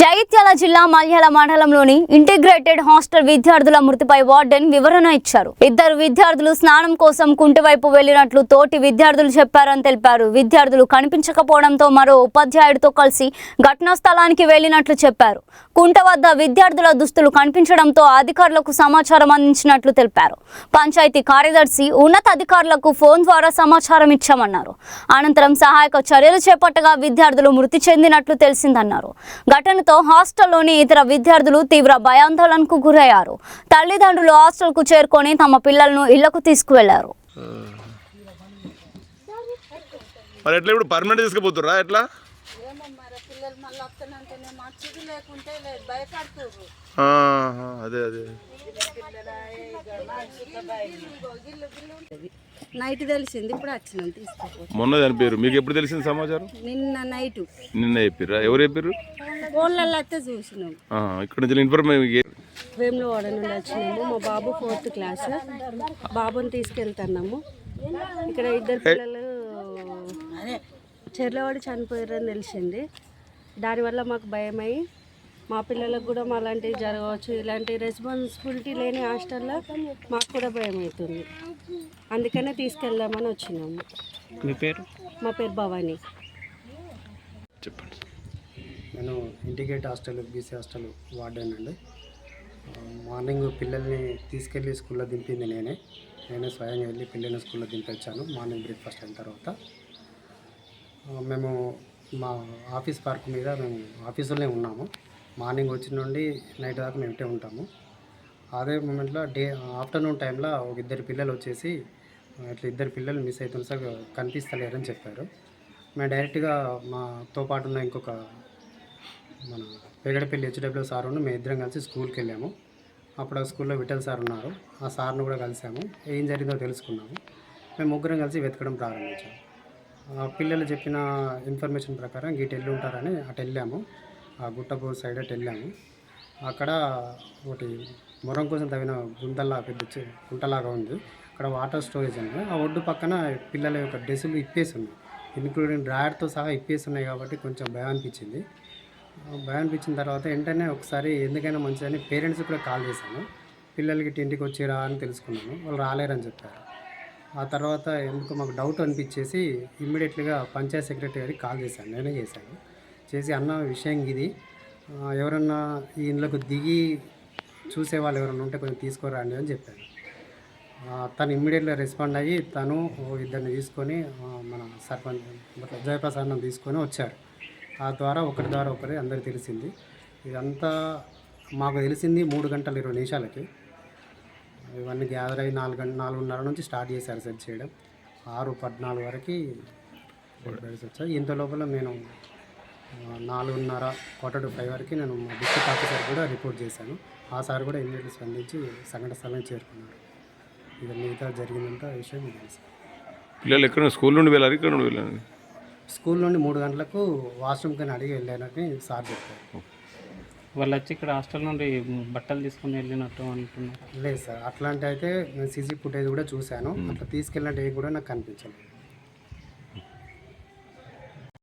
జగిత్యాల జిల్లా మల్యాల మండలంలోని integrated hostel విద్యార్థుల మృతిపై వార్డెన్ వివరణ ఇచ్చారు. ఇద్దరు విద్యార్థులు స్నానం కోసం కుంటివైపు వెళ్లినట్లు తోటి విద్యార్థులు చెప్పారని తెలిపారు. విద్యార్థులు కనిపించకపోవడంతో మరో ఉపాధ్యాయుడితో కలిసి ఘటనా స్థలానికి వెళ్లినట్లు చెప్పారు. కుంట వద్ద విద్యార్థుల దుస్తులు కనిపించడంతో అధికారులకు సమాచారం అందించినట్లు తెలిపారు. పంచాయతీ కార్యదర్శి ఉన్నతాధికారులకు ఫోన్ ద్వారా సమాచారం ఇచ్చామన్నారు. అనంతరం సహాయక చర్యలు చేపట్టగా విద్యార్థులు మృతి చెందినట్లు తెలిసిందన్నారు. ఘటనతో హాస్టల్లోని ఇతర విద్యార్థులు తీవ్ర భయాందోళనకు గురయ్యారు. తల్లిదండ్రులు హాస్టల్కు చేరుకొని తమ పిల్లలను ఇళ్లకు తీసుకువెళ్లారు. మరి ఎట్లా ఇప్పుడు పర్మనెంట్ తీసుకుపోతుర్రా ఎట్లా? అదే అదే నైట్ తెలిసింది, ఇప్పుడు వచ్చినాం తీసుకో. మొన్న చనిపోయారు, మీకు ఎప్పుడు తెలిసింది సమాచారం? నిన్న నైట్. నిన్న చెప్పారా? ఎవరు చెప్పారు? ఫోన్లలో అయితే చూసినాం. ఇక్కడ నుంచి ఇన్ఫర్మేషన్ వేములవాడ నుండి వచ్చినాము. మా బాబు 4th క్లాస్, బాబుని తీసుకెళ్తున్నాము. ఇక్కడ ఇద్దరు పిల్లలు చెర్లవాడి చనిపోయారని తెలిసింది. దానివల్ల మాకు భయమై మా పిల్లలకు కూడా అలాంటివి జరగవచ్చు, ఇలాంటి రెస్పాన్సిబిలిటీ లేని హాస్టల్లో మాకు కూడా భయం అవుతుంది. అందుకనే తీసుకెళ్దామని వచ్చినాము. మీ పేరు? మా పేరు భవానీ. చెప్పండి. నేను integrate hostel BC hostel warden అండి. మార్నింగ్ పిల్లల్ని తీసుకెళ్ళి స్కూల్లో దింపింది నేనే స్వయంగా వెళ్ళి పిల్లల్ని స్కూల్లో దింపొచ్చాను. మార్నింగ్ బ్రేక్ఫాస్ట్ అయిన తర్వాత మేము మా ఆఫీస్ పార్క్ మీద మేము ఆఫీసులోనే ఉన్నాము. మార్నింగ్ వచ్చిన నుండి నైట్ దాకా మేము ఇంటే ఉంటాము. అదే మూమెంట్లో ఆఫ్టర్నూన్ టైంలో ఒక ఇద్దరు పిల్లలు వచ్చేసి ఇట్లా ఇద్దరు పిల్లలు మిస్ అవుతుంది సార్, కనిపిస్తలేరని చెప్పారు. మేము డైరెక్ట్గా మాతో పాటు ఉన్న ఇంకొక మన పేగడపల్లి హెచ్డబ్ల్యూ సార్ మేము ఇద్దరం కలిసి స్కూల్కి వెళ్ళాము. అప్పుడు ఆ స్కూల్లో విఠల్ సార్ ఉన్నారు, ఆ సార్ను కూడా కలిసాము. ఏం జరిగిందో తెలుసుకున్నాము. మేము ముగ్గురం కలిసి వెతకడం ప్రారంభించాము. పిల్లలు చెప్పిన ఇన్ఫర్మేషన్ ప్రకారం ఇటు వెళ్ళి ఉంటారని అటు వెళ్ళాము. ఆ గుట్టపూర్ సైడ్ అటు వెళ్ళాము. అక్కడ ఒకటి మొరం కోసం తగిన గుంతలా పెద్ద గుంటలాగా ఉంది. అక్కడ వాటర్ స్టోరేజ్ ఉంది. ఆ ఒడ్డు పక్కన పిల్లల యొక్క డ్రెస్సులు ఇప్పేసి ఉన్నాయి, ఇంక్లూడింగ్ డ్రాయర్తో సహా ఇప్పేసి ఉన్నాయి. కాబట్టి కొంచెం భయం అనిపించింది. భయం అనిపించిన తర్వాత వెంటనే ఒకసారి ఎందుకైనా మంచిదని పేరెంట్స్ కూడా కాల్ చేశాను. పిల్లలకి ఇంటికి వచ్చిరా అని తెలుసుకున్నాను. వాళ్ళు రాలేరని చెప్పారు. ఆ తర్వాత ఎందుకు మాకు డౌట్ అనిపించేసి ఇమ్మీడియట్లీగా పంచాయత్ సెక్రటరీ గారికి కాల్ చేశాను. నేనే చేశాను. చేసి అన్న విషయం ఇది, ఎవరన్నా ఈ ఇంట్లోకి దిగి చూసేవాళ్ళు ఎవరైనా ఉంటే కొంచెం తీసుకురండి అని చెప్పాను. తను ఇమ్మీడియట్గా రెస్పాండ్ అయ్యి తను ఇద్దరిని తీసుకొని మన సర్పంచ్ జయప్రసాద్ తీసుకొని వచ్చారు. ఆ ద్వారా ఒకరి అందరికీ తెలిసింది. ఇదంతా మాకు తెలిసింది 3 గంటల 20 నిమిషాలకి. ఇవన్నీ గ్యాదర్ అయ్యి 4:30 నుంచి స్టార్ట్ చేశారు సెర్చ్ చేయడం. 6:14 వరకు బయటకు వచ్చాయి. ఇంత లోపల నేను 4:30 4:45 వరకు నేను మా డిస్ట్రిక్ట్ ఆఫీసర్ కూడా రిపోర్ట్ చేశాను. ఆ సార్ కూడా ఇమ్మీడియట్లీ స్పందించి సంఘటన స్థలానికి చేరుకున్నారు. ఇక మిగతా జరిగిందంతా విషయం మీకు తెలుసు. పిల్లలు ఎక్కడ స్కూల్ నుండి వెళ్ళారు? ఇక్కడ నుండి వెళ్ళారు? స్కూల్ నుండి 3 గంటలకు వాష్రూమ్ కానీ అడిగి వెళ్ళారని సార్ చెప్పారు. వాళ్ళు వచ్చి ఇక్కడ హాస్టల్ నుండి బట్టలు తీసుకుని వెళ్ళినట్టు అంటున్నారు. లేదు సార్, అట్లాంటి అయితే నేను సీసీ ఫుటేజ్ కూడా చూశాను. అట్లా తీసుకెళ్ళినట్టు కూడా నాకు కనిపించలేదు.